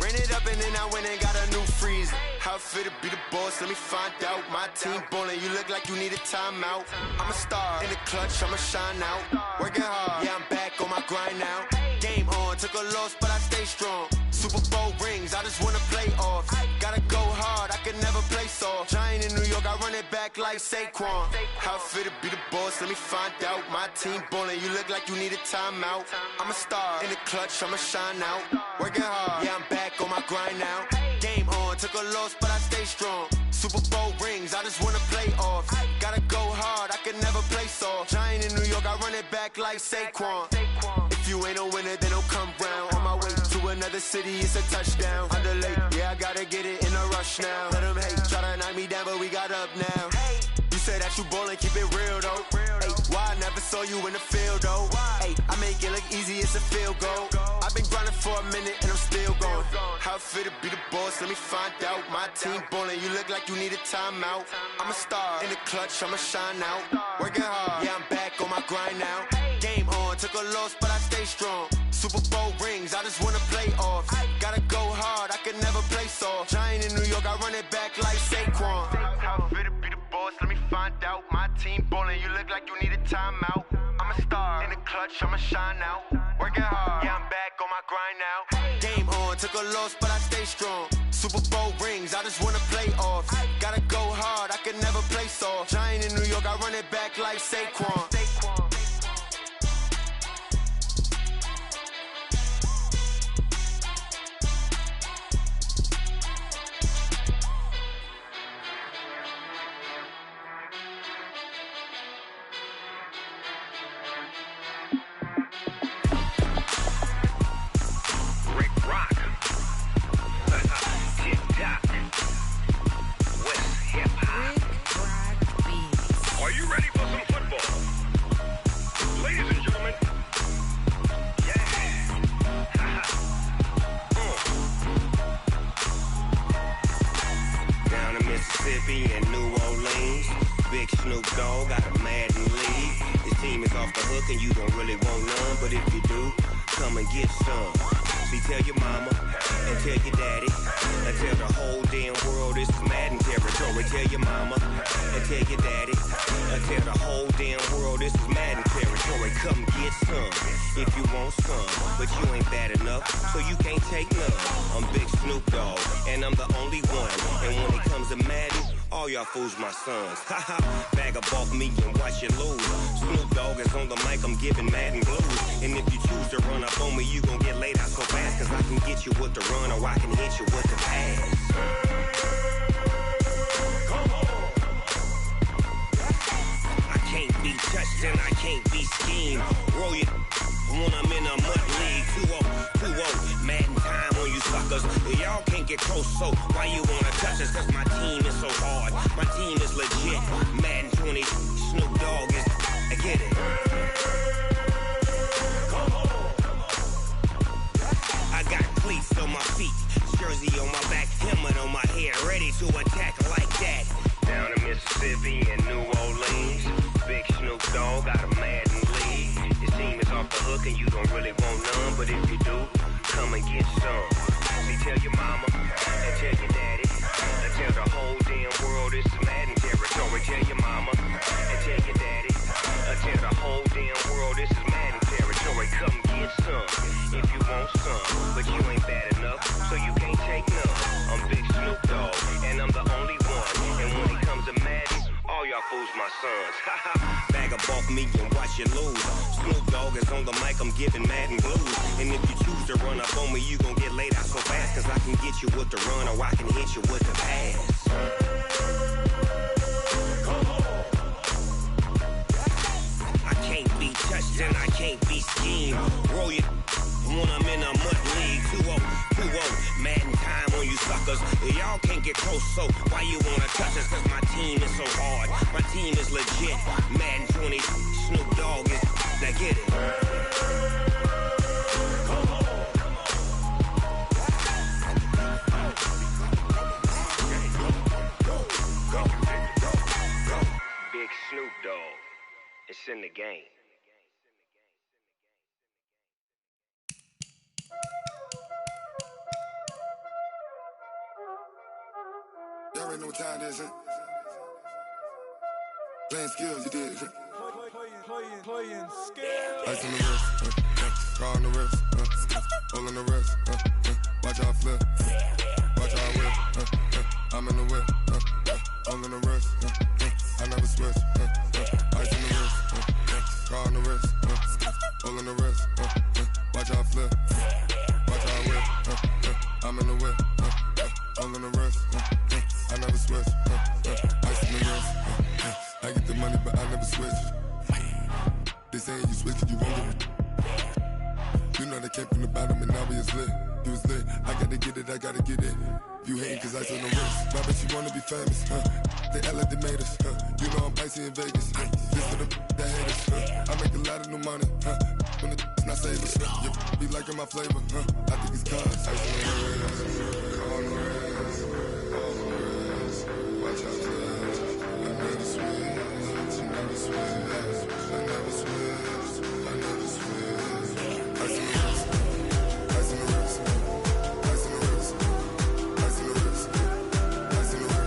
Ran it up and then I went and got a new freezer. How it fit to be the boss, let me find out. My team ballin', you look like you need a timeout. I'm a star, in the clutch, I'ma shine out. Working hard, yeah, I'm back on my grind now. Game on, took a loss, but I stay strong. Super Bowl rings, I just wanna play off. Gotta go hard, I can never play soft. Giant in New York, I run it back like Saquon. How it fit to be the boss, let me find out. My team ballin', you look like you need a timeout. I'm a star, in the clutch, I'ma shine out. Working hard, yeah, I'm back on my grind now. Game on, took a loss, but I stay strong. Super Bowl rings, I just wanna play off. Gotta go hard, I can never play soft. Giant in New York, I run it back like Saquon. If you ain't a winner, then don't come round. On my way to another city, it's a touchdown. Underlay, yeah, I gotta get it in a rush now. Let them hate, try to knock me down, but we got up now. You say that you ballin', keep it real though. Ay, why I never saw you in the field though? Ay, I make it look easy, it's a field goal. I've been grinding for a minute and I'm still going. How it fit to be the boss, let me find out. My team ballin', you look like you need a timeout. I'm a star, in the clutch, I'ma shine out. Working hard, yeah, I'm back on my grind now. Game on, took a loss, but I stay strong. Super Bowl rings, I just wanna play off. Gotta go hard, I can never play soft. Giant in New York, I run it back like Saquon. How it fit to be the boss, let me find out. My team ballin', you look like you need a timeout. I'm a star, in the clutch, I'ma shine out. Working hard, yeah, I'm back on my grind now. Game on, took a loss, but I stay strong. Super Bowl rings, I just wanna play off. Gotta go hard, I can never play soft. Giant in New York, I run it back like Saquon.
Fools my sons. Haha, bag up off me and watch you lose. Snoop Dogg is on the mic, I'm giving Madden blues. And if you choose to run up on me, you gon' get laid out so fast. Cause I can get you with the run or I can hit you with the pass. Come on. I can't be touched and I can't be schemed. Roll you when I'm in a mud league. 2-0, Madden time on you suckers. Y'all can't get close, so why you wanna touch us? Cause my team is so hard. My team is legit. Madden 20, Snoop Dogg is. I get it. Come on. I got cleats on my feet, jersey on my back, helmet on my head, ready to attack like that. Down in Mississippi and New Orleans, Big Snoop Dogg got a Madden league. Your team is off the hook and you don't really want none, but if you do, come and get some. See, tell your mama and tell your daddy. Tell the whole damn world this is Madden territory. Tell your mama and tell your daddy. Tell the whole damn world this is Madden territory. Come get some if you want some, but you ain't bad enough, so you can't take none. I'm Big Snoop Dogg, and I'm the only one. And when it comes to Madden, all y'all fools my sons. Bag up off me and watch you lose. Snoop Dogg is on the mic, I'm giving Madden blues. And if you choose to run up on me, you gon' get laid out so fast. Cause I can get you with the run or I can hit you with the pass. Come on. I can't be touched and I can't be schemed. Roll you when I'm in a mud league. 2-0, Madden time on you suckers. Y'all can't get close, so why you wanna touch us? Cause my team is so hard. My team is legit. Madden 20, Snoop Dogg is. Now get it. Go.
already know what time it is, huh? Playing skills, you did.
Playing skills.
Ice on the wrist, car on the wrist, hole in the wrist, watch how I flip, watch how I whip, I'm in the whip, hole in the wrist, I never switch, ice on the wrist, car on the wrist, hole in the wrist, watch how I flip, watch how I whip, I'm in the whip, hole in the wrist, I never switch, ice on the wrist, I get the money but I never switch. They saying you switch it, you won't get it. You know they came from the bottom and now we is lit. You was lit, I gotta get it, I gotta get it. You hating cause ice on the wrist. My bitch, you wanna be famous, They act like they made us, You know I'm icy in Vegas, This for the that hate us, I make a lot of new money, When the not save us, You be liking my flavor, I think it's cause ice on the wrist, on the wrist, on the wrist. Watch out, cause I never switch, I never switch. I never switch, I never switch. Ice in the wrist, ice in the wrist, ice in the wrist, ice in the wrist, ice in the wrist,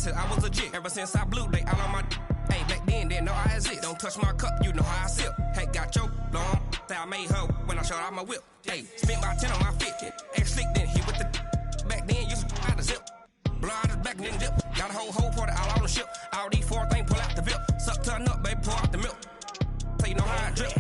I was legit ever since I blew they all on my hey back then didn't know I exist. Don't touch my cup, you know how I sip. Hey, got your long that I made her when I showed out my whip. Hey, spent my 10 on my fit. Ex slick then hit with the back then used to out the zip. Blow out his back and then dip. Got a whole party all on the ship. All these four things pull out the VIP. Suck turn up, baby, pour out the milk. So you know how I drip.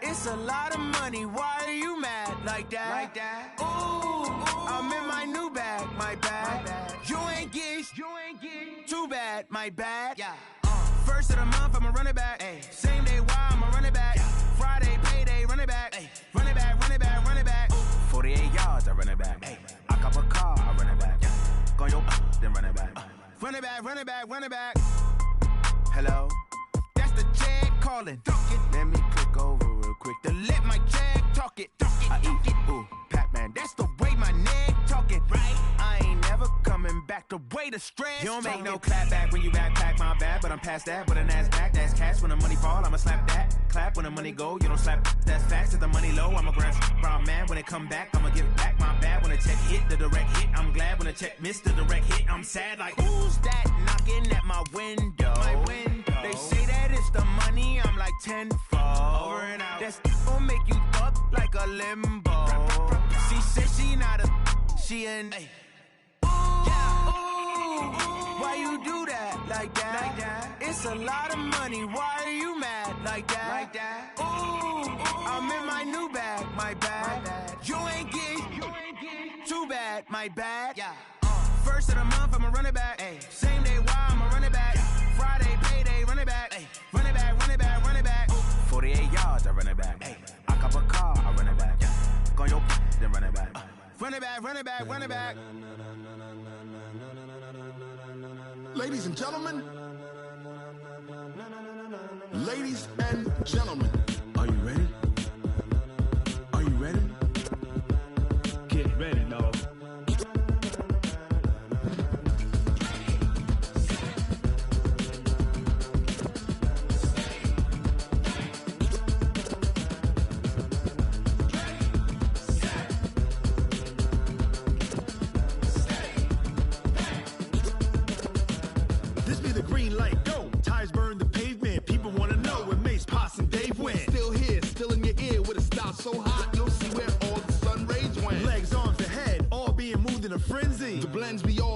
It's a lot of money, why are you mad like that? Ooh, I'm in my new bag, my bad. You ain't get, too bad, my bad. Yeah. First of the month, I'ma run it back. Ay. Same day, why I'ma run it back. Friday, payday, run it back. Ay. Run it back, run it back, run it back. 48 yards, I run it back. Ay. I cop a car, I run it back. Go on your then run it back. Run it back, run it back, run it back. Hello? That's the jag calling. Let me click over real quick to let my jag talk it. I eat it, ooh, Pac-Man. That's the way my neck talking. Right? I ain't never coming back the way the stress. You don't make no clap back when you backpack, my bad. But I'm past that, but a NASDAQ, that's cash. When the money fall, I'ma slap that. Clap when the money go, you don't slap. That's facts. If the money low, I'ma grab brown man. When it come back, I'ma give it back. My bad when the check hit, the direct hit. I'm glad when the check missed the direct hit. I'm sad like, who's that knocking at my window? My window. They say that it's the money, I'm like tenfold. Over and out. That's gon' make you up like a limbo. She said she not a, she an. Ooh, why you do that like that? It's a lot of money, why are you mad like that? Ooh, I'm in my new bag, my bad. You ain't get, too bad, my bad. Yeah. First of the month, I'ma run it back. Ay. Same day, why I'ma run it back. Friday, payday, run it back. Ay. Run it back, run it back, run it back. 48 yards, I run it back. Ay. I cop a car, I run it back. Go on your then run it back. Run it back, run it back, run it back.
Ladies and gentlemen,
Ladies and gentlemen, are you ready? Are you ready?
Get ready, dog.
This be the green light, go. Tires burn the pavement. People want to know where Mace, Poss, and Dave went. Still here, still in your ear with a style so hot, you'll see where all the sun rays went. Legs, arms, and head, all being moved in a frenzy. The blends we all